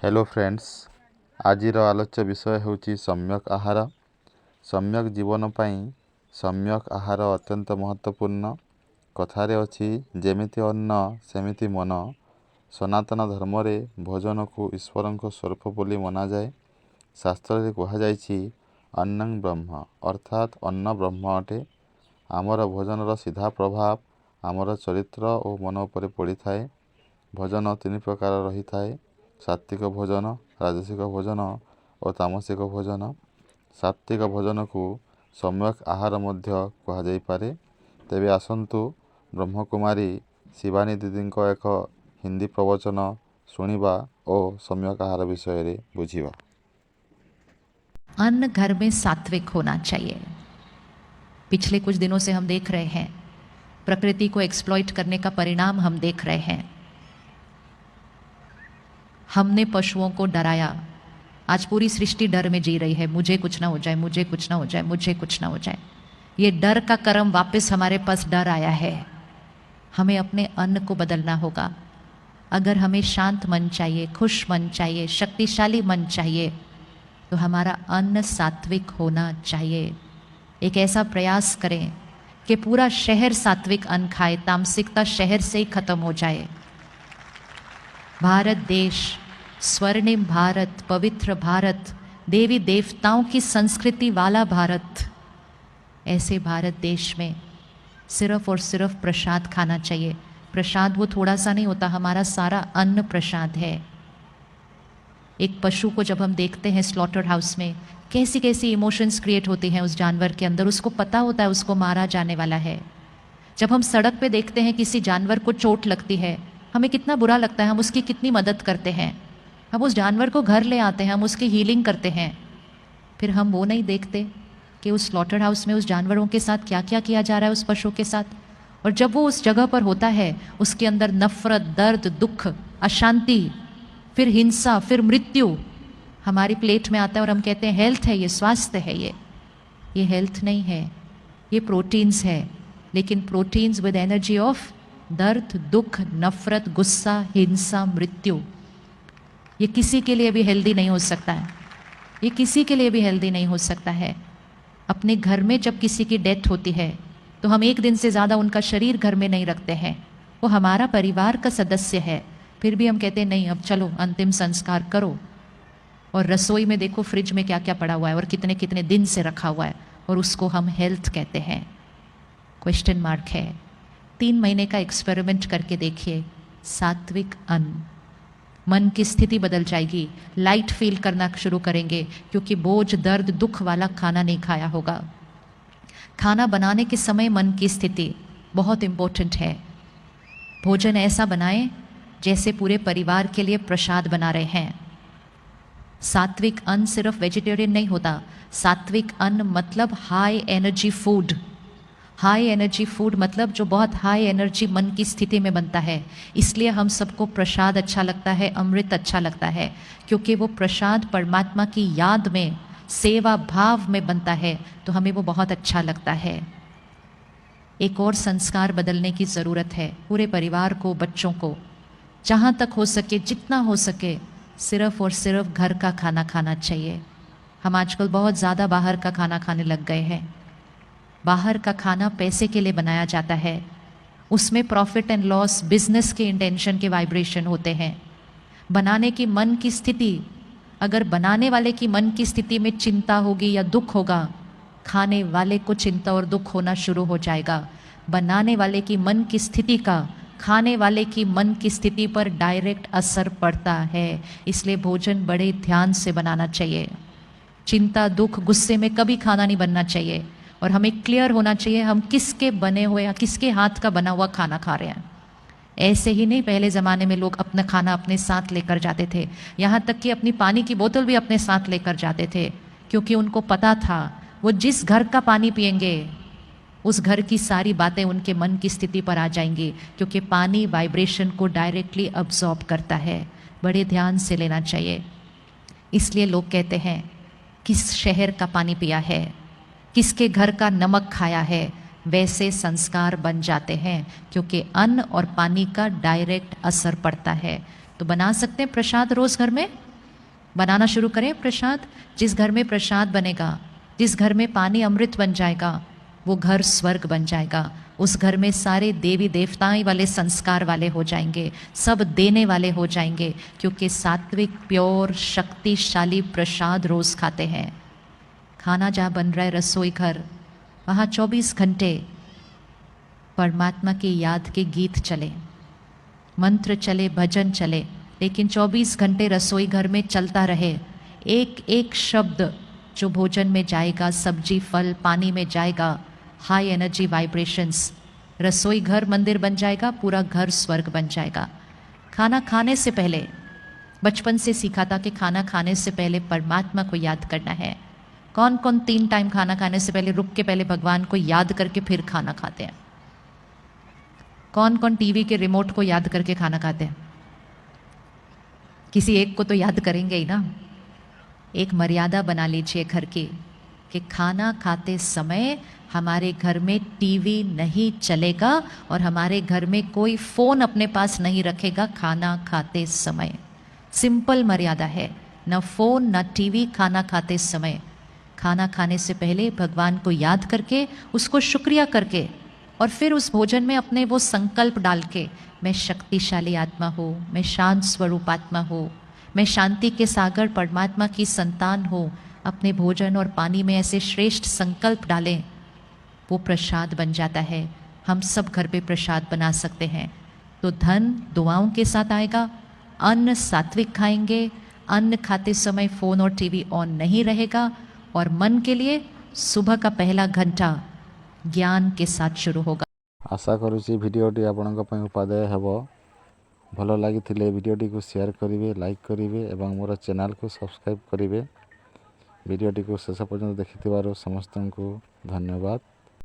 Hello friends, आजिर आलोच्य विषय होची सम्यक आहार। सम्यक जीवन पाई सम्यक आहार अत्यंत महत्वपूर्ण। कथारे अछि जेमिति अन्न सेमिति मन। सनातन धर्म रे भोजन को ईश्वर स्वरूप बोली मना जाए। शास्त्र रे कहा जाइछि अन्नं ब्रह्म, अर्थात अन्न ब्रह्म अटे। आमर भोजन सीधा प्रभाव आमर चरित्र और मन उपर पड़ी थाए। भोजन तीन प्रकार रही थाए, सात्विक भोजन, राजसिक भोजन और तामसिक भोजन। सात्विक भोजन को सम्यक आहार मध्य कहा जाई पारे। तेबे आसंतु ब्रह्मकुमारी शिवानी दीदी को एक हिंदी प्रवचन सुनिबा और सम्यक आहार विषय रे बुझिबा। अन्न घर में सात्विक होना चाहिए। पिछले कुछ दिनों से हम देख रहे हैं प्रकृति को एक्सप्लॉइट करने का परिणाम हम देख रहे हैं। हमने पशुओं को डराया, आज पूरी सृष्टि डर में जी रही है। मुझे कुछ ना हो जाए, मुझे कुछ ना हो जाए, मुझे कुछ ना हो जाए। ये डर का कर्म वापस हमारे पास डर आया है। हमें अपने अन्न को बदलना होगा। अगर हमें शांत मन चाहिए, खुश मन चाहिए, शक्तिशाली मन चाहिए, तो हमारा अन्न सात्विक होना चाहिए। एक ऐसा प्रयास करें कि पूरा शहर सात्विक अन्न खाए, तामसिकता शहर से ही खत्म हो जाए। भारत देश, स्वर्णिम भारत, पवित्र भारत, देवी देवताओं की संस्कृति वाला भारत, ऐसे भारत देश में सिर्फ और सिर्फ प्रसाद खाना चाहिए। प्रसाद वो थोड़ा सा नहीं होता, हमारा सारा अन्न प्रसाद है। एक पशु को जब हम देखते हैं स्लॉटर हाउस में, कैसी कैसी इमोशंस क्रिएट होती हैं उस जानवर के अंदर। उसको पता होता है उसको मारा जाने वाला है। जब हम सड़क पे देखते हैं किसी जानवर को चोट लगती है, हमें कितना बुरा लगता है। हम उसकी कितनी मदद करते हैं, हम उस जानवर को घर ले आते हैं, हम उसकी हीलिंग करते हैं। फिर हम वो नहीं देखते कि उस स्लॉटर हाउस में उस जानवरों के साथ क्या क्या किया जा रहा है, उस पशु के साथ। और जब वो उस जगह पर होता है, उसके अंदर नफरत, दर्द, दुख, अशांति, फिर हिंसा, फिर मृत्यु हमारी प्लेट में आता है। और हम कहते हैं हेल्थ है, ये स्वास्थ्य है। ये हेल्थ नहीं है, ये प्रोटीन्स है। लेकिन प्रोटीन्स विद एनर्जी ऑफ दर्द, दुख, नफरत, गुस्सा, हिंसा, मृत्यु, ये किसी के लिए भी हेल्दी नहीं हो सकता है। ये किसी के लिए भी हेल्दी नहीं हो सकता है। अपने घर में जब किसी की डेथ होती है तो हम एक दिन से ज़्यादा उनका शरीर घर में नहीं रखते हैं। वो हमारा परिवार का सदस्य है, फिर भी हम कहते हैं नहीं, अब चलो अंतिम संस्कार करो। और रसोई में देखो फ्रिज में क्या क्या पड़ा हुआ है और कितने कितने दिन से रखा हुआ है, और उसको हम हेल्थ कहते हैं। क्वेश्चन मार्क है। 3 महीने का एक्सपेरिमेंट करके देखिए। सात्विक अन्न, मन की स्थिति बदल जाएगी। लाइट फील करना शुरू करेंगे, क्योंकि बोझ, दर्द, दुख वाला खाना नहीं खाया होगा। खाना बनाने के समय मन की स्थिति बहुत इम्पोर्टेंट है। भोजन ऐसा बनाएं जैसे पूरे परिवार के लिए प्रसाद बना रहे हैं। सात्विक अन्न सिर्फ वेजिटेरियन नहीं होता। सात्विक अन्न मतलब high energy food. High energy food मतलब जो बहुत हाई एनर्जी मन की स्थिति में बनता है। इसलिए हम सबको प्रसाद अच्छा लगता है, अमृत अच्छा लगता है, क्योंकि वो प्रसाद परमात्मा की याद में, सेवा भाव में बनता है, तो हमें वो बहुत अच्छा लगता है। एक और संस्कार बदलने की ज़रूरत है। पूरे परिवार को, बच्चों को, जहाँ तक हो सके, जितना हो सके, सिर्फ और सिर्फ घर का खाना खाना चाहिए। हम आजकल बहुत ज़्यादा बाहर का खाना खाने लग गए हैं। बाहर का खाना पैसे के लिए बनाया जाता है, उसमें प्रॉफिट एंड लॉस, बिजनेस के इंटेंशन के वाइब्रेशन होते हैं। बनाने की मन की स्थिति, अगर बनाने वाले की मन की स्थिति में चिंता होगी या दुख होगा, खाने वाले को चिंता और दुख होना शुरू हो जाएगा। बनाने वाले की मन की स्थिति का खाने वाले की मन की स्थिति पर डायरेक्ट असर पड़ता है। इसलिए भोजन बड़े ध्यान से बनाना चाहिए। चिंता, दुख, गुस्से में कभी खाना नहीं बनना चाहिए। और हमें क्लियर होना चाहिए हम किसके बने हुए या किसके हाथ का बना हुआ खाना खा रहे हैं। ऐसे ही नहीं, पहले ज़माने में लोग अपना खाना अपने साथ लेकर जाते थे। यहाँ तक कि अपनी पानी की बोतल भी अपने साथ लेकर जाते थे, क्योंकि उनको पता था वो जिस घर का पानी पिएंगे उस घर की सारी बातें उनके मन की स्थिति पर आ जाएंगी, क्योंकि पानी वाइब्रेशन को डायरेक्टली अब्जॉर्ब करता है। बड़े ध्यान से लेना चाहिए। इसलिए लोग कहते हैं किस शहर का पानी पिया है, किसके घर का नमक खाया है, वैसे संस्कार बन जाते हैं, क्योंकि अन्न और पानी का डायरेक्ट असर पड़ता है। तो बना सकते हैं प्रसाद रोज घर में, बनाना शुरू करें प्रसाद। जिस घर में प्रसाद बनेगा, जिस घर में पानी अमृत बन जाएगा, वो घर स्वर्ग बन जाएगा। उस घर में सारे देवी देवताएं वाले संस्कार वाले हो जाएंगे, सब देने वाले हो जाएंगे, क्योंकि सात्विक प्योर शक्तिशाली प्रसाद रोज खाते हैं। खाना जहाँ बन रहा है, रसोई घर, वहाँ 24 घंटे परमात्मा की याद के गीत चले, मंत्र चले, भजन चले, लेकिन 24 घंटे रसोई घर में चलता रहे। एक एक शब्द जो भोजन में जाएगा, सब्जी फल पानी में जाएगा, हाई एनर्जी वाइब्रेशंस, रसोई घर मंदिर बन जाएगा, पूरा घर स्वर्ग बन जाएगा। खाना खाने से पहले, बचपन से सीखा था कि खाना खाने से पहले परमात्मा को याद करना है। कौन कौन 3 टाइम खाना खाने से पहले रुक के पहले भगवान को याद करके फिर खाना खाते हैं? कौन कौन टीवी के रिमोट को याद करके खाना खाते हैं? किसी एक को तो याद करेंगे ही ना। एक मर्यादा बना लीजिए घर की कि खाना खाते समय हमारे घर में टीवी नहीं चलेगा और हमारे घर में कोई फ़ोन अपने पास नहीं रखेगा खाना खाते समय। सिंपल मर्यादा है, न फ़ोन न टीवी खाना खाते समय। खाना खाने से पहले भगवान को याद करके, उसको शुक्रिया करके, और फिर उस भोजन में अपने वो संकल्प डाल के, मैं शक्तिशाली आत्मा हूँ, मैं शांत स्वरूप आत्मा हूँ, मैं शांति के सागर परमात्मा की संतान हूँ। अपने भोजन और पानी में ऐसे श्रेष्ठ संकल्प डालें, वो प्रसाद बन जाता है। हम सब घर पे प्रसाद बना सकते हैं। तो धन दुआओं के साथ आएगा। अन्न सात्विक खाएंगे, अन्न खाते समय फ़ोन और टीवी ऑन नहीं रहेगा, और मन के लिए सुबह का पहला घंटा ज्ञान के साथ शुरू होगा। आशा करुँची भिडियोटी आपणक पई उपादेय हेबो। भल लगी भिडियोटी को शेयर करेंगे, लाइक करेंगे और मोर चैनल को सब्सक्राइब करेंगे। भिडियोटी को शेष पर्यंत देखि समस्त को धन्यवाद।